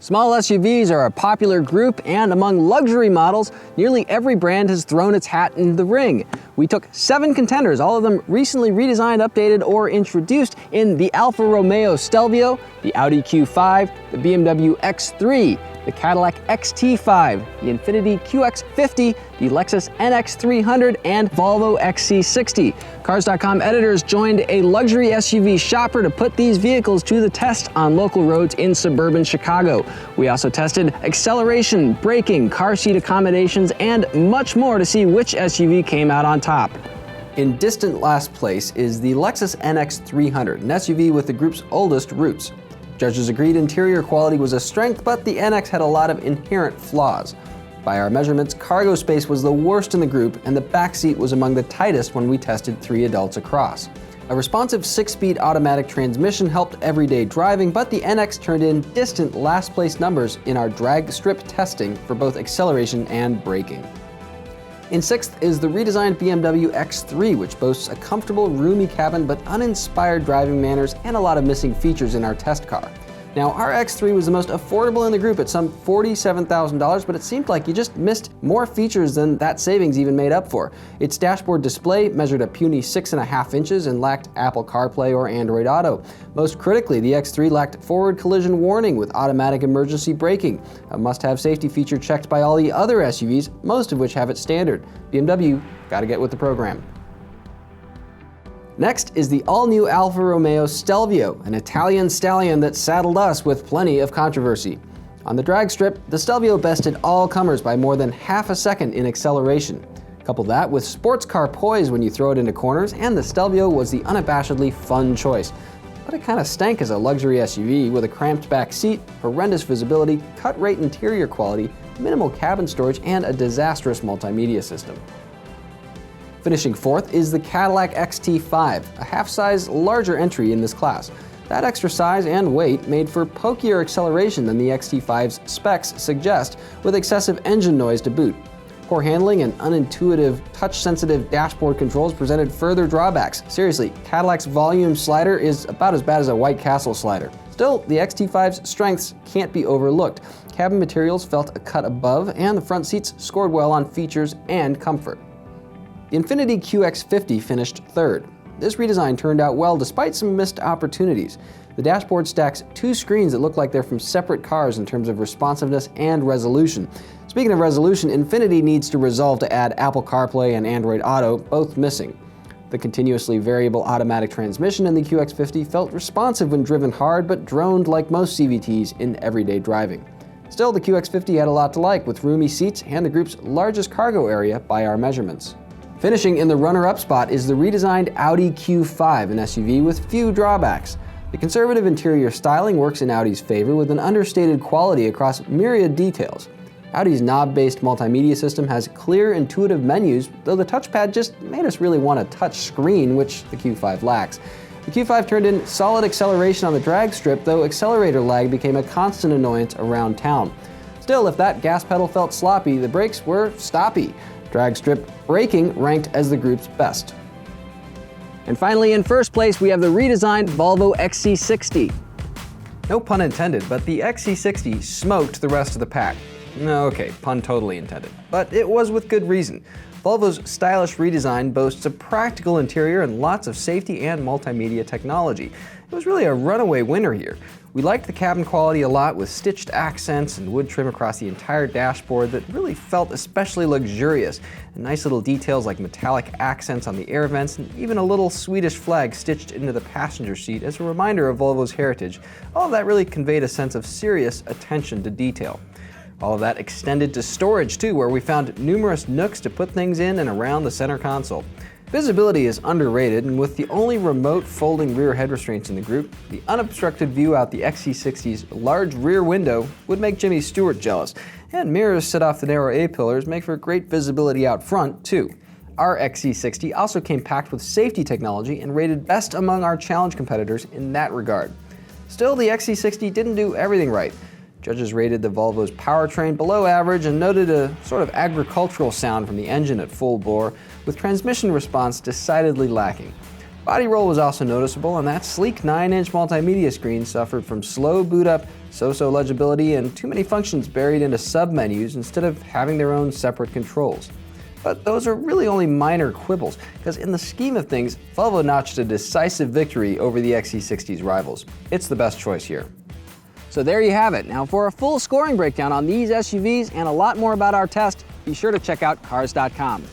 Small SUVs are a popular group, and among luxury models, nearly every brand has thrown its hat in the ring. We took 7 contenders, all of them recently redesigned, updated, or introduced in the Alfa Romeo Stelvio, the Audi Q5, the Pmw X3, the Cadillac Xti5, the Infiniti QX50, the Lexus Nx 300, and Volvo Xc60. Cars.com editors joined a luxury SUV shopper to put these vehicles to the test on local roads in suburban Chicago. We also tested acceleration, braking, car seat accommodations, and much more to see which SUV came out on top. In distant last place is the Lexus Nx 300, an SUV with the group's oldest roots. Judges agreed interior quality was a strength, but the NX had a lot of inherent flaws. By our measurements, cargo space was the worst in the group, and the back seat was among the tightest when we tested 3 adults across. A responsive 6-speed automatic transmission helped everyday driving, but the NX turned in distant last place numbers in our drag strip testing for both acceleration and braking. In 6th is the redesigned Pmw X3, which boasts a comfortable, roomy cabin but uninspired driving manners and a lot of missing features in our test car. Now, our X3 was the most affordable in the group at some $47,000, but it seemed like you just missed more features than that savings even made up for. Its dashboard display measured a puny 6.5 inches and lacked Apple CarPlay or Android Auto. Most critically, the X3 lacked forward collision warning with automatic emergency braking, a must-have safety feature checked by all the other SUVs, most of which have it standard. BMW, gotta get with the program. Next is the all-new Alfa Romeo Stelvio, an Italian stallion that saddled us with plenty of controversy. On the drag strip, the Stelvio bested all comers by more than half a second in acceleration. Couple that with sports car poise when you throw it into corners, and the Stelvio was the unabashedly fun choice. But it kinda stank as a luxury SUV with a cramped back seat, horrendous visibility, cut-rate interior quality, minimal cabin storage, and a disastrous multimedia system. Finishing 4th is the Cadillac Xti5, a half-size larger entry in this class. That extra size and weight made for pokier acceleration than the Xti5's specs suggest, with excessive engine noise to boot. Poor handling and unintuitive, touch-sensitive dashboard controls presented further drawbacks. Seriously, Cadillac's volume slider is about as bad as a White Castle slider. Still, the Xti5's strengths can't be overlooked. Cabin materials felt a cut above, and the front seats scored well on features and comfort. The Infiniti QX50 finished 3rd. This redesign turned out well despite some missed opportunities. The dashboard stacks 2 screens that look like they're from separate cars in terms of responsiveness and resolution. Speaking of resolution, Infiniti needs to resolve to add Apple CarPlay and Android Auto, both missing. The continuously variable automatic transmission in the QX50 felt responsive when driven hard, but droned like most CVTs in everyday driving. Still, the QX50 had a lot to like, with roomy seats and the group's largest cargo area by our measurements. Finishing in the runner-up spot is the redesigned Audi Q5, an SUV with few drawbacks. The conservative interior styling works in Audi's favor with an understated quality across myriad details. Audi's knob-based multimedia system has clear, intuitive menus, though the touchpad just made us really want a touch screen, which the Q5 lacks. The Q5 turned in solid acceleration on the drag strip, though accelerator lag became a constant annoyance around town. Still, if that gas pedal felt sloppy, the brakes were stoppy. Drag strip braking ranked as the group's best. And finally, in first place, we have the redesigned Volvo XC60. No pun intended, but the XC60 smoked the rest of the pack. No, okay, pun totally intended. But it was with good reason. Volvo's stylish redesign boasts a practical interior and lots of safety and multimedia technology. It was really a runaway winner here. We liked the cabin quality a lot, with stitched accents and wood trim across the entire dashboard that really felt especially luxurious, and nice little details like metallic accents on the air vents and even a little Swedish flag stitched into the passenger seat as a reminder of Volvo's heritage. All of that really conveyed a sense of serious attention to detail. All of that extended to storage too, where we found numerous nooks to put things in and around the center console. Visibility is underrated, and with the only remote folding rear head restraints in the group, the unobstructed view out the XC60's large rear window would make Jimmy Stewart jealous, and mirrors set off the narrow A-pillars make for great visibility out front too. Our XC60 also came packed with safety technology and rated best among our challenge competitors in that regard. Still, the XC60 didn't do everything right. Judges rated the Volvo's powertrain below average and noted a sort of agricultural sound from the engine at full bore, with transmission response decidedly lacking. Body roll was also noticeable, and that sleek 9-inch multimedia screen suffered from slow boot up, so-so legibility, and too many functions buried into sub-menus instead of having their own separate controls. But those are really only minor quibbles, because in the scheme of things, Volvo notched a decisive victory over the XC60's rivals. It's the best choice here. So there you have it. Now for a full scoring breakdown on these SUVs and a lot more about our test, be sure to check out Cars.com.